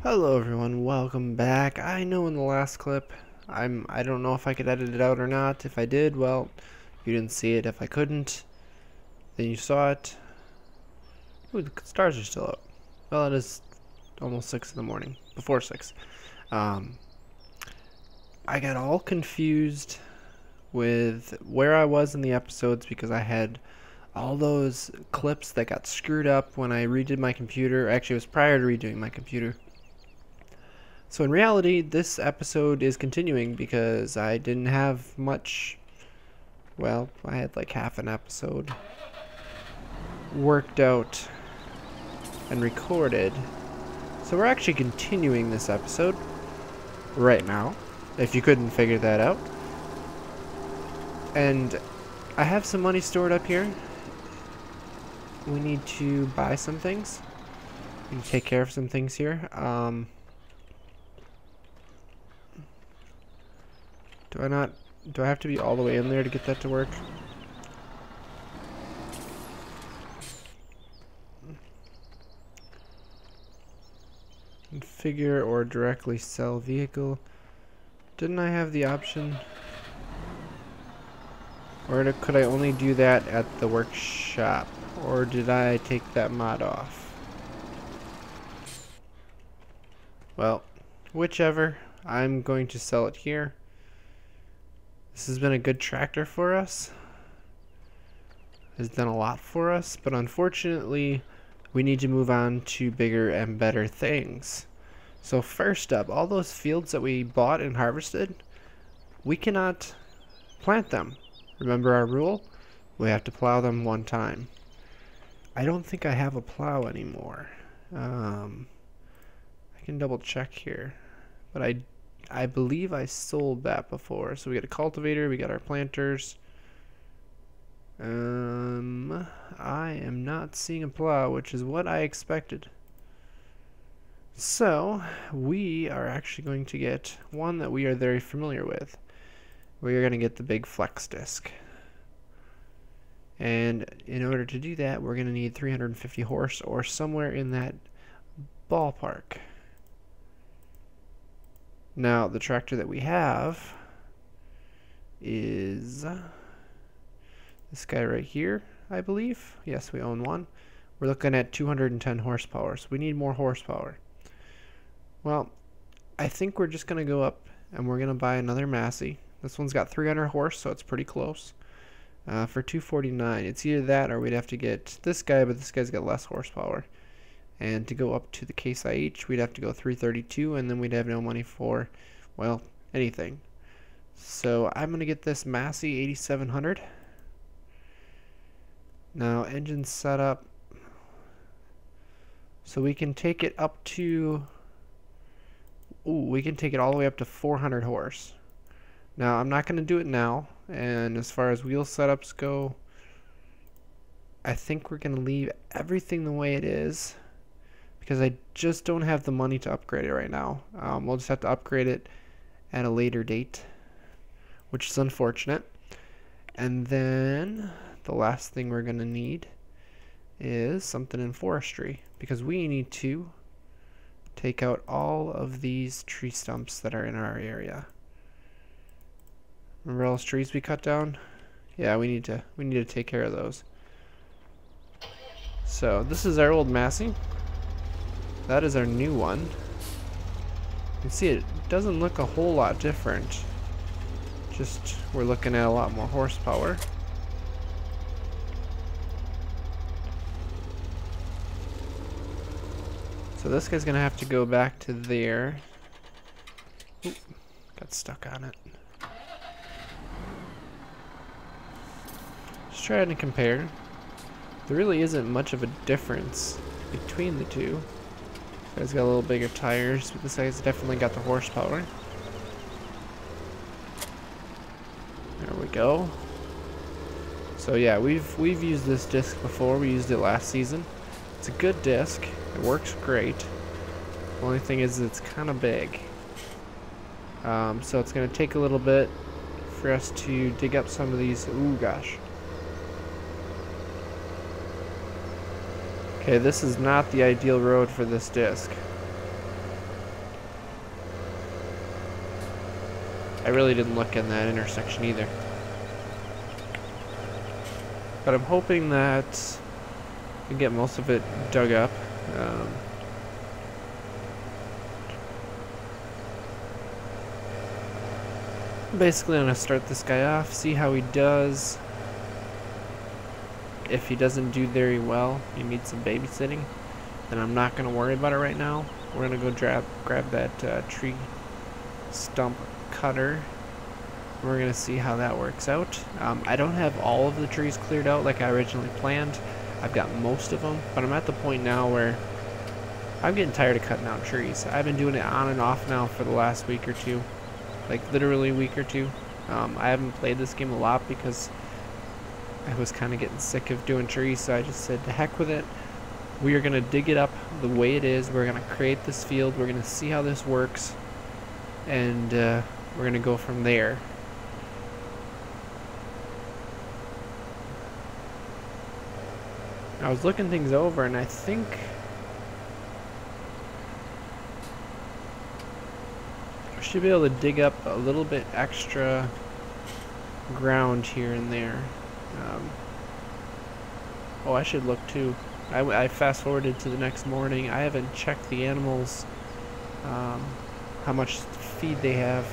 Hello everyone, welcome back. I know in the last clip, I don't know if I could edit it out or not. If I did, well, you didn't see it. If I couldn't, then you saw it. Ooh, the stars are still out. Well, it is almost 6 in the morning, before 6. I got all confused with where I was in the episodes because I had all those clips that got screwed up when I redid my computer. Actually, it was prior to redoing my computer. So in reality, this episode is continuing because I didn't have much. Well, I had like half an episode worked out and recorded. So we're actually continuing this episode right now, if you couldn't figure that out. And I have some money stored up here. We need to buy some things. We need to take care of some things here. Do I have to be all the way in there to get that to work? Configure or directly sell vehicle. Didn't I have the option? Or could I only do that at the workshop? Or did I take that mod off? Well, whichever. I'm going to sell it here. This has been a good tractor for us. Has done a lot for us, but unfortunately, we need to move on to bigger and better things. So first up, all those fields that we bought and harvested, we cannot plant them. Remember our rule? We have to plow them one time. I don't think I have a plow anymore. I can double check here, but I believe I sold that before. So we got a cultivator, we got our planters. I am not seeing a plow, which is what I expected. So we are actually going to get one that we are very familiar with. We are going to get the big flex disc. And in order to do that, we're going to need 350 horse or somewhere in that ballpark. Now, the tractor that we have is this guy right here, I believe. Yes, we own one. We're looking at 210 horsepower, so we need more horsepower. Well, I think we're just going to go up and we're going to buy another Massey. This one's got 300 horse, so it's pretty close. For 249, it's either that or we'd have to get this guy, but this guy's got less horsepower. And to go up to the Case IH, we'd have to go 332, and then we'd have no money for, well, anything. So I'm going to get this Massey 8700. Now, engine setup. So we can take it up to, we can take it all the way up to 400 horse. Now, I'm not going to do it now, and as far as wheel setups go, I think we're going to leave everything the way it is, because I just don't have the money to upgrade it right now. We'll just have to upgrade it at a later date, which is unfortunate. And then the last thing we're going to need is something in forestry, because we need to take out all of these tree stumps that are in our area. Remember all those trees we cut down? Yeah, we need to take care of those. So this is our old Massey. That is our new one. You can see it doesn't look a whole lot different. Just we're looking at a lot more horsepower. So this guy's gonna have to go back to there. Oop, got stuck on it. Just trying to compare. There really isn't much of a difference between the two. This guy's got a little bigger tires, but this guy's definitely got the horsepower. There we go. So yeah, we've used this disc before. We used it last season. It's a good disc. It works great. The only thing is it's kind of big. So it's going to take a little bit for us to dig up some of these. Ooh, gosh. Okay, this is not the ideal road for this disc. I really didn't look in that intersection either. But I'm hoping that I can get most of it dug up. Basically, I'm going to start this guy off, see how he does. If he doesn't do very well, he needs some babysitting, then I'm not going to worry about it right now. We're going to go grab that tree stump cutter. We're going to see how that works out. I don't have all of the trees cleared out like I originally planned. I've got most of them, but I'm at the point now where I'm getting tired of cutting out trees. I've been doing it on and off now for the last week or two. Like literally a week or two. I haven't played this game a lot because I was kind of getting sick of doing trees, so I just said to heck with it. We are going to dig it up the way it is. We're going to create this field. We're going to see how this works, and we're going to go from there. I was looking things over, and I think I should be able to dig up a little bit extra ground here and there. Oh, I should look too. I fast forwarded to the next morning. I haven't checked the animals, how much feed they have.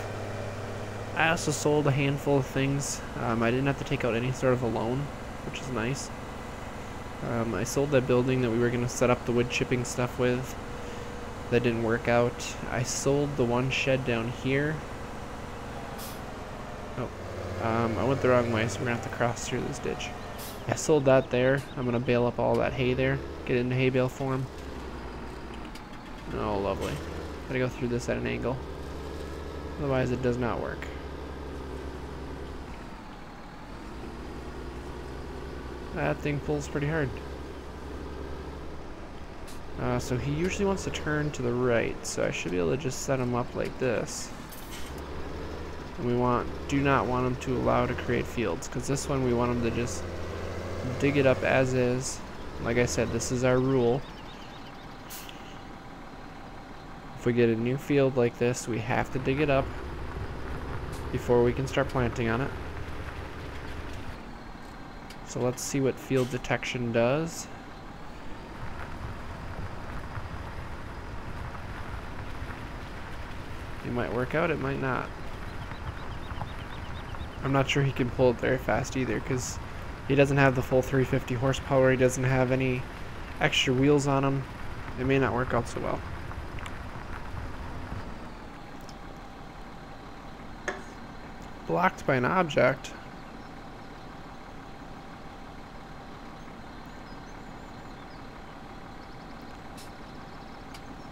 I also sold a handful of things. I didn't have to take out any sort of a loan, which is nice. I sold that building that we were going to set up the wood chipping stuff with. That didn't work out. I sold the one shed down here. Oh, I went the wrong way, so we're going to have to cross through this ditch. I sold that there. I'm going to bale up all that hay there. Get it into hay bale form. Oh, lovely. Gotta go through this at an angle. Otherwise, it does not work. That thing pulls pretty hard. So he usually wants to turn to the right, so I should be able to just set him up like this. And we do not want him to allow to create fields, because this one we want him to just dig it up as is. Like I said, this is our rule. If we get a new field like this, we have to dig it up before we can start planting on it. So let's see what field detection does. It might work out, it might not. I'm not sure he can pull it very fast either, because he doesn't have the full 350 horsepower. He doesn't have any extra wheels on him. It may not work out so well. Blocked by an object.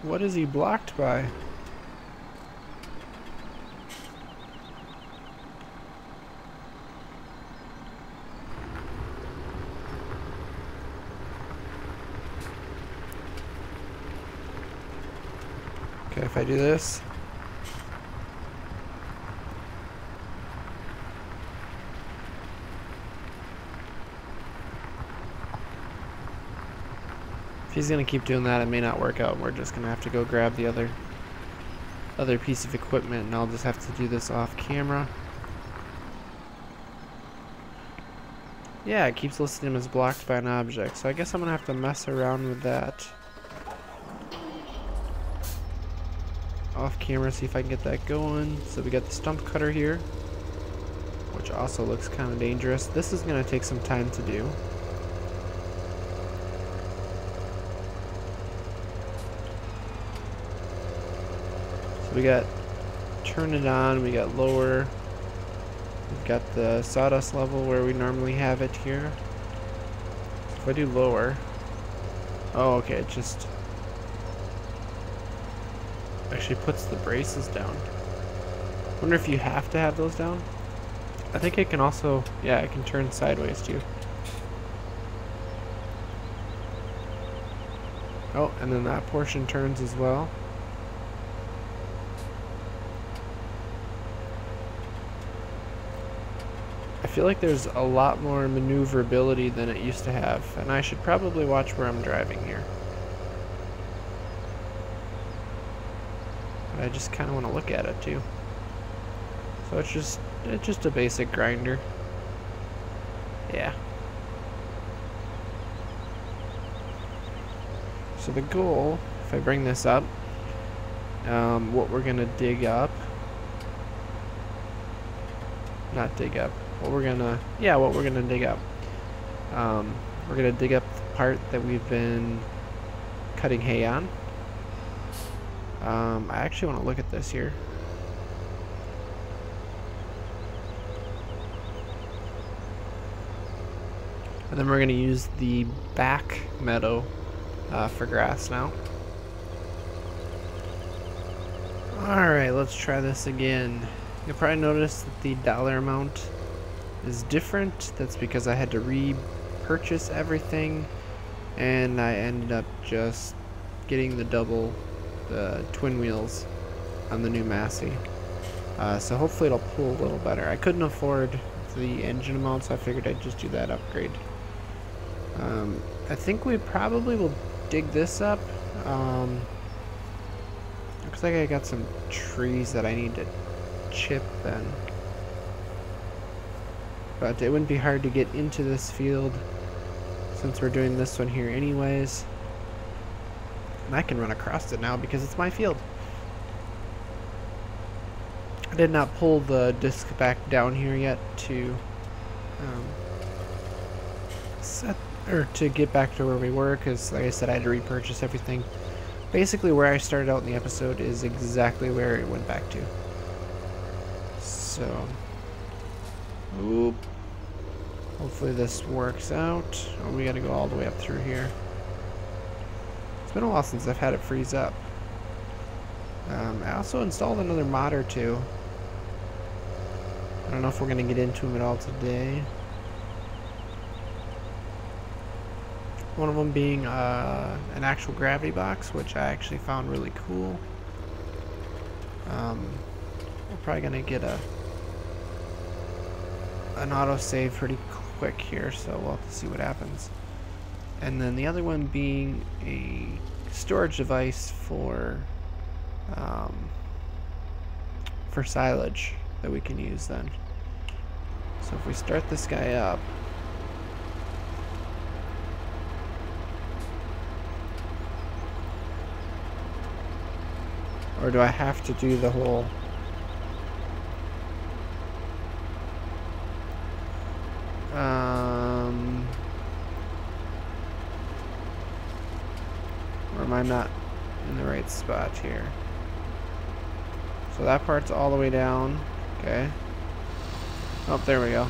What is he blocked by? Okay, if I do this. If he's gonna keep doing that, it may not work out. We're just gonna have to go grab the other piece of equipment, and I'll just have to do this off camera. Yeah, it keeps listing him as blocked by an object, so I guess I'm gonna have to mess around with that off camera, see if I can get that going. So we got the stump cutter here, which also looks kind of dangerous. This is gonna take some time to do. So we got turn it on, we got lower, we've got the sawdust level where we normally have it here. So if I do lower, oh okay, it just actually puts the braces down. Wonder if you have to have those down? I think it can also, yeah, it can turn sideways too. Oh, and then that portion turns as well. I feel like there's a lot more maneuverability than it used to have, and I should probably watch where I'm driving here. But I just kind of want to look at it too. So it's just a basic grinder. Yeah. So the goal, if I bring this up, what we're gonna dig up, not dig up, what we're gonna dig up. We're gonna dig up the part that we've been cutting hay on. I actually want to look at this here. And then we're going to use the back meadow for grass now. Alright, let's try this again. You'll probably notice that the dollar amount is different. That's because I had to repurchase everything, and I ended up just getting the twin wheels on the new Massey. So hopefully it'll pull a little better. I couldn't afford the engine amount, so I figured I'd just do that upgrade. I think we probably will dig this up. Looks like I got some trees that I need to chip then. But it wouldn't be hard to get into this field since we're doing this one here anyways. And I can run across it now because it's my field. I did not pull the disc back down here yet to to get back to where we were, because like I said, I had to repurchase everything. Basically where I started out in the episode is exactly where it went back to. So, oop. Hopefully this works out. Oh, we gotta go all the way up through here. It's been a while since I've had it freeze up. I also installed another mod or two. I don't know if we're gonna get into them at all today. One of them being an actual gravity box, which I actually found really cool. We're probably gonna get an autosave pretty quick here, so we'll have to see what happens. And then the other one being a storage device for silage that we can use then. So if we start this guy up, or do I have to do the whole... or am I not in the right spot here? So that part's all the way down. Okay. Oh, there we go.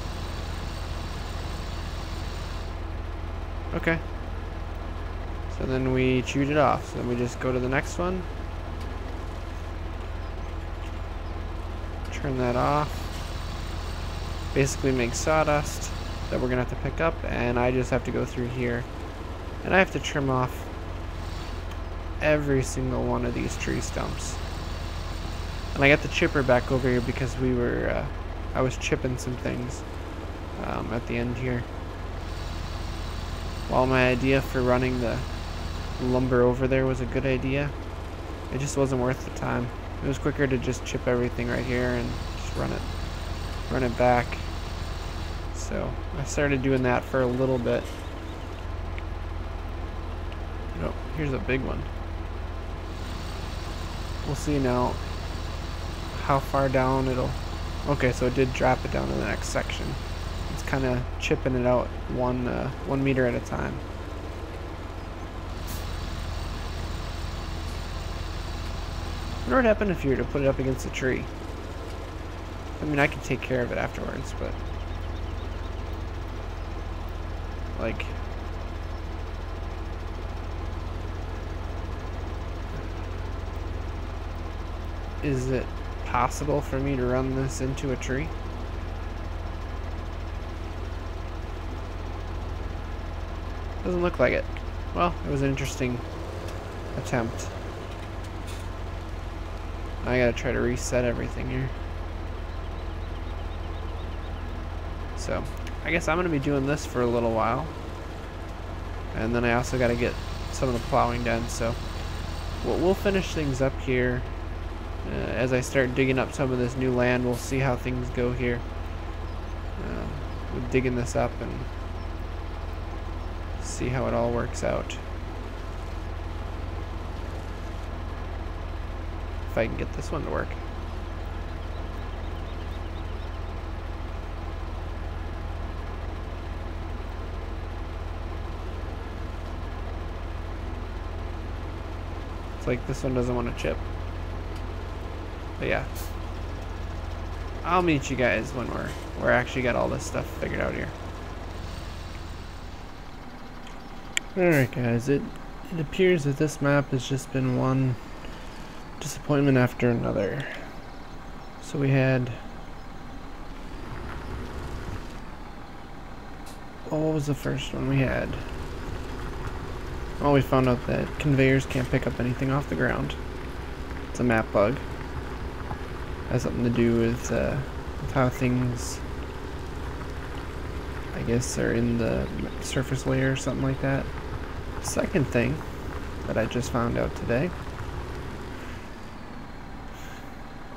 Okay. So then we chewed it off. So then we just go to the next one. Turn that off. Basically make sawdust that we're gonna have to pick up, and I just have to go through here and I have to trim off every single one of these tree stumps. And I got the chipper back over here because we were I was chipping some things at the end here. While my idea for running the lumber over there was a good idea, it just wasn't worth the time. It was quicker to just chip everything right here and just run it back. So I started doing that for a little bit. Oh, here's a big one. We'll see now how far down it'll... Okay, so it did drop it down to the next section. It's kind of chipping it out 1 meter at a time. What would happen if you were to put it up against a tree? I mean, I could take care of it afterwards, but... like... is it possible for me to run this into a tree? Doesn't look like it. Well, it was an interesting attempt. I gotta try to reset everything here. So, I guess I'm gonna be doing this for a little while. And then I also gotta get some of the plowing done, so we'll finish things up here As I start digging up some of this new land, we'll see how things go here. With digging this up and see how it all works out. If I can get this one to work. It's like this one doesn't want to chip. But yeah. I'll meet you guys when we're actually got all this stuff figured out here. Alright guys, it appears that this map has just been one disappointment after another. So we had... Oh, what was the first one we had? Oh, we found out that conveyors can't pick up anything off the ground. It's a map bug. Has something to do with how things, I guess, are in the surface layer or something like that. Second thing that I just found out today,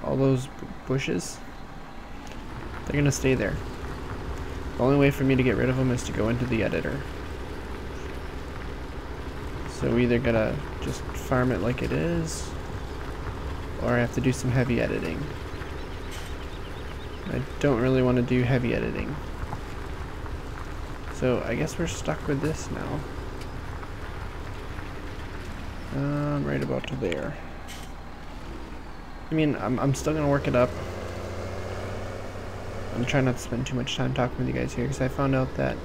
all those bushes, they're gonna stay there. The only way for me to get rid of them is to go into the editor. So we either gotta just farm it like it is, or I have to do some heavy editing. I don't really want to do heavy editing. So I guess we're stuck with this now. Right about to there. I mean, I'm still gonna work it up. I'm trying not to spend too much time talking with you guys here, because I found out that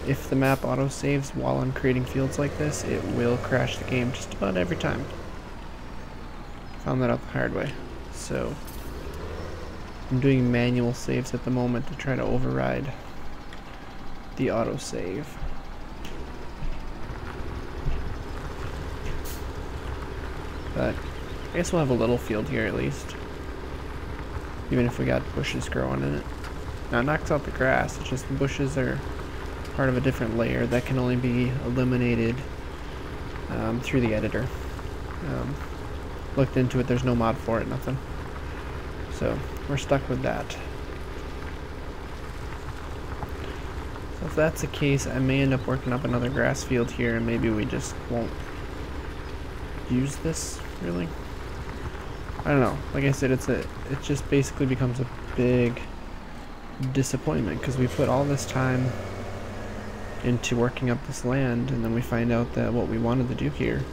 if the map auto-saves while I'm creating fields like this, it will crash the game just about every time. Found that out the hard way. So I'm doing manual saves at the moment to try to override the autosave. But I guess we'll have a little field here at least, even if we got bushes growing in it. Now it knocks out the grass, it's just the bushes are part of a different layer that can only be eliminated through the editor. Looked into it, there's no mod for it, nothing. So we're stuck with that. So if that's the case, I may end up working up another grass field here, and maybe we just won't use this, really. I don't know. Like I said, it just basically becomes a big disappointment, because we put all this time into working up this land, and then we find out that what we wanted to do here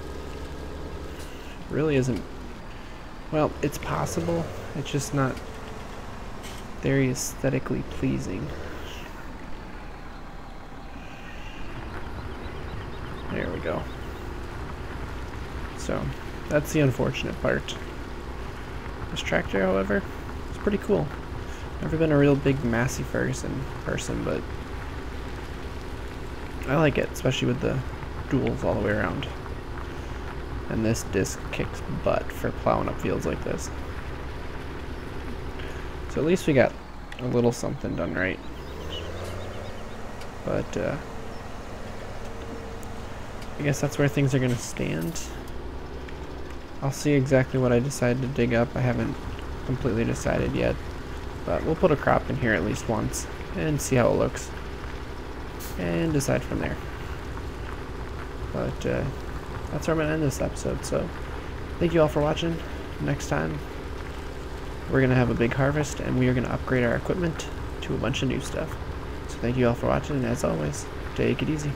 really isn't, well, it's possible, it's just not very aesthetically pleasing. There we go. So that's the unfortunate part. This tractor, however, is pretty cool. Never been a real big Massey Ferguson person, but I like it, especially with the duals all the way around. And this disc kicks butt for plowing up fields like this. So at least we got a little something done right. But I guess that's where things are going to stand. I'll see exactly what I decide to dig up. I haven't completely decided yet. But we'll put a crop in here at least once and see how it looks. And decide from there. But that's where I'm going to end this episode. So thank you all for watching. Next time we're going to have a big harvest, and we are going to upgrade our equipment to a bunch of new stuff. So thank you all for watching, and as always, take it easy.